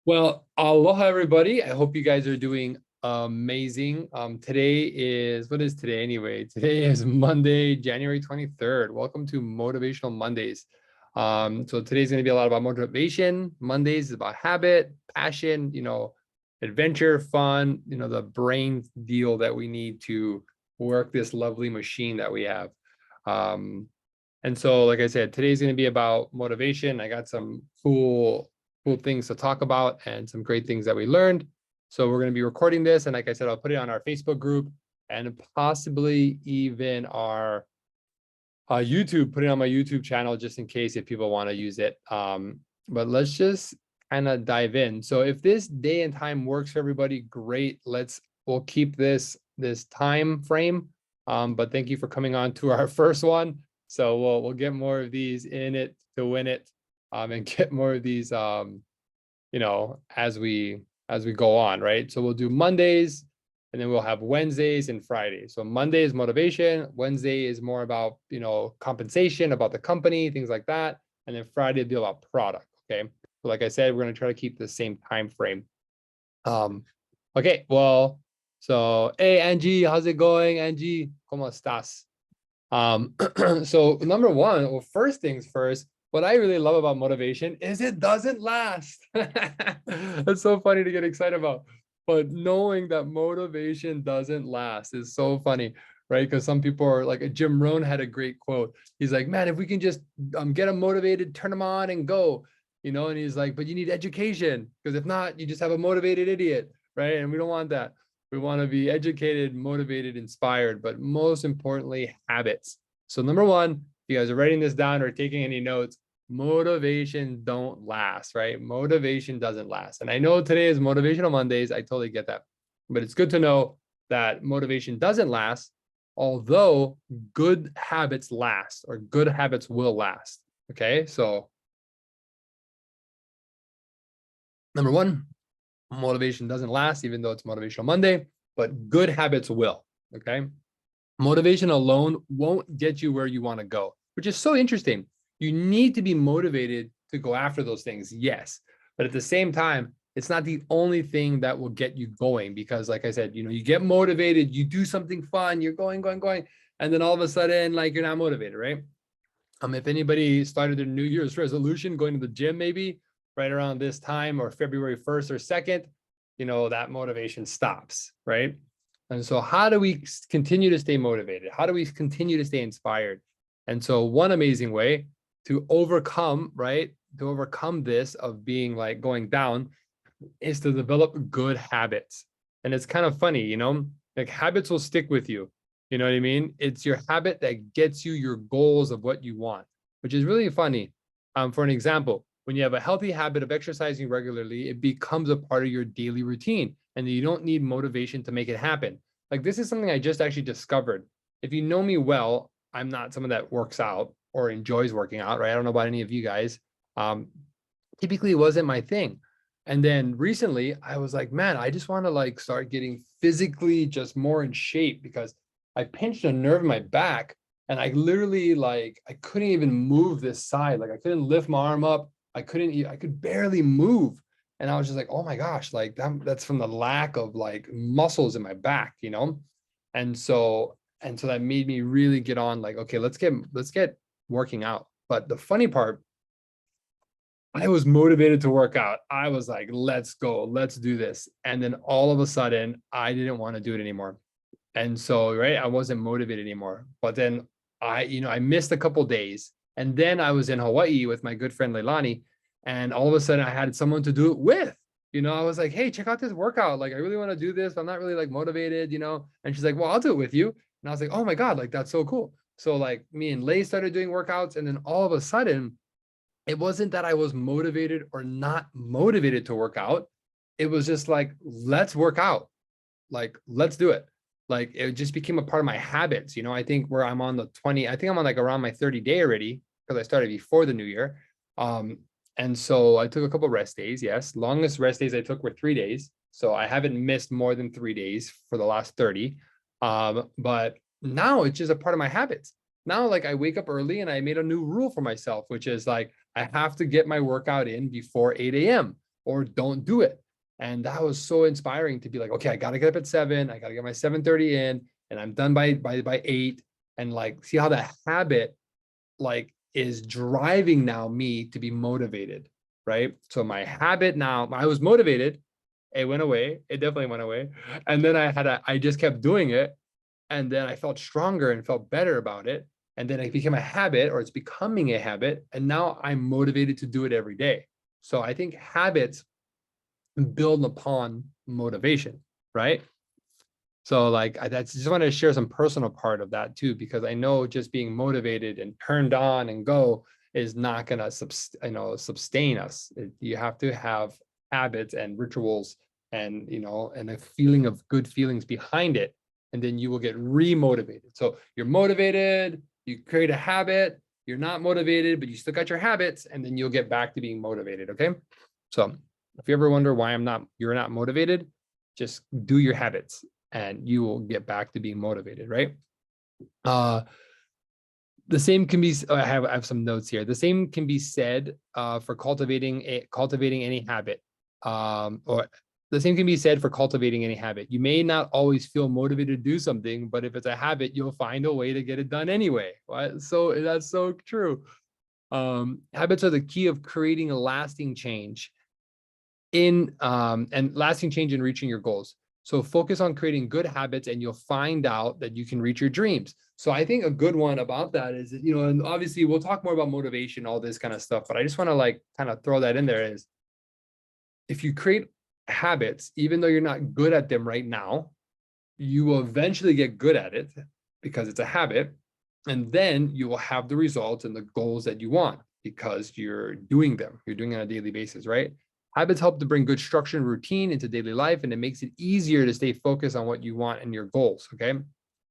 Well, aloha everybody. I hope you guys are doing amazing. Today is what is today anyway? Today is Monday, January 23rd. Welcome to Motivational Mondays. So today's going to be a lot about motivation. Mondays is about habit, passion, adventure, fun, the brain deal that we need to work this lovely machine that we have. Um, and so, like I said, today's going to be about motivation. I got some cool things to talk about and some great things that we learned. So we're going to be recording this. And like I said, I'll put it on our Facebook group and possibly even our YouTube, put it on my YouTube channel just in case if people want to use it. But let's just kind of dive in. So if this day and time works for everybody, great. We'll keep this time frame. But thank you for coming on to our first one. So we'll get more of these in it to win it, and get more of these, as we go on, right? So we'll do Mondays, and then we'll have Wednesdays and Fridays. So Monday is motivation, Wednesday is more about compensation, about the company, things like that, and then Friday will be about product. Okay, so like I said, we're going to try to keep the same time frame. Okay, well, so hey Angie, how's it going? Angie, ¿cómo estás? So number one, well, first things first, what I really love about motivation is it doesn't last. It's so funny to get excited about, but knowing that motivation doesn't last is so funny, right? Because some people are like, Jim Rohn had a great quote. He's like, man, if we can just get them motivated, turn them on and go, and he's like, but you need education, because if not, you just have a motivated idiot, right? And we don't want that. We want to be educated, motivated, inspired, but most importantly, habits. So number one, if you guys are writing this down or taking any notes, motivation don't last, right? Motivation doesn't last. And I know today is Motivational Mondays. I totally get that. But it's good to know that motivation doesn't last, although good habits last, or good habits will last. Okay. So number one, motivation doesn't last, even though it's Motivational Monday, but good habits will. Okay. Motivation alone won't get you where you want to go, which is so interesting. You need to be motivated to go after those things, yes. But at the same time, it's not the only thing that will get you going, because like I said, you get motivated, you do something fun, you're going, and then all of a sudden, like, you're not motivated, right? If anybody started their New Year's resolution, going to the gym maybe right around this time, or February 1st or 2nd, that motivation stops, right? And so how do we continue to stay motivated? How do we continue to stay inspired? And so one amazing way to overcome, right, to overcome this of being like going down, is to develop good habits. And it's kind of funny, like habits will stick with you. You know what I mean? It's your habit that gets you your goals of what you want, which is really funny. For an example, when you have a healthy habit of exercising regularly, it becomes a part of your daily routine, and you don't need motivation to make it happen. Like, this is something I just actually discovered. If you know me well, I'm not someone that works out or enjoys working out, right? I don't know about any of you guys. Typically it wasn't my thing. And then recently I was like, man, I just want to like start getting physically just more in shape, because I pinched a nerve in my back, and I literally, like, I couldn't even move this side. Like, I couldn't lift my arm up. I could barely move. And I was just like, oh my gosh, like that's from the lack of like muscles in my back, And so that made me really get on, like, okay, let's get working out. But the funny part, I was motivated to work out. I was like, let's go, let's do this. And then all of a sudden, I didn't want to do it anymore. And so, right, I wasn't motivated anymore. But then I missed a couple days. And then I was in Hawaii with my good friend Leilani. And all of a sudden I had someone to do it with. I was like, hey, check out this workout. Like, I really want to do this, but I'm not really like motivated, And she's like, well, I'll do it with you. And I was like, oh my God, like, that's so cool. So like, me and Lay started doing workouts. And then all of a sudden, it wasn't that I was motivated or not motivated to work out. It was just like, let's work out. Like, let's do it. Like, it just became a part of my habits. I think where I'm on the 20, I think I'm on like around my 30-day already, because I started before the new year. And so I took a couple of rest days. Yes. Longest rest days I took were 3 days. So I haven't missed more than 3 days for the last 30. But now it's just a part of my habits. Now, like, I wake up early, and I made a new rule for myself, which is like, I have to get my workout in before 8 a.m. or don't do it. And that was so inspiring to be like, okay, I got to get up at 7. I got to get my 7:30 in, and I'm done by 8. And like, see how that habit like is driving now me to be motivated, right? So my habit now, I was motivated. It went away. It definitely went away. And then I just kept doing it. And then I felt stronger and felt better about it. And then it became a habit, or it's becoming a habit. And now I'm motivated to do it every day. So I think habits build upon motivation, right? So like I just want to share some personal part of that too, because I know just being motivated and turned on and go is not gonna sustain us. You have to have habits and rituals and and a feeling of good feelings behind it, and then you will get remotivated. So you're motivated, you create a habit, you're not motivated, but you still got your habits, and then you'll get back to being motivated. Okay. So if you ever wonder why you're not motivated, just do your habits and you will get back to being motivated, right? The same can be, I have some notes here. The same can be said for cultivating any habit. Or the same can be said for cultivating any habit. You may not always feel motivated to do something, but if it's a habit, you'll find a way to get it done anyway. Right? So that's so true. Habits are the key of creating a lasting change and lasting change in reaching your goals. So focus on creating good habits and you'll find out that you can reach your dreams. So I think a good one about that is, and obviously we'll talk more about motivation, all this kind of stuff, but I just want to like kind of throw that in there is if you create habits, even though you're not good at them right now, you will eventually get good at it because it's a habit. And then you will have the results and the goals that you want because you're doing them. You're doing it on a daily basis, right? Habits help to bring good structure and routine into daily life, and it makes it easier to stay focused on what you want and your goals, okay?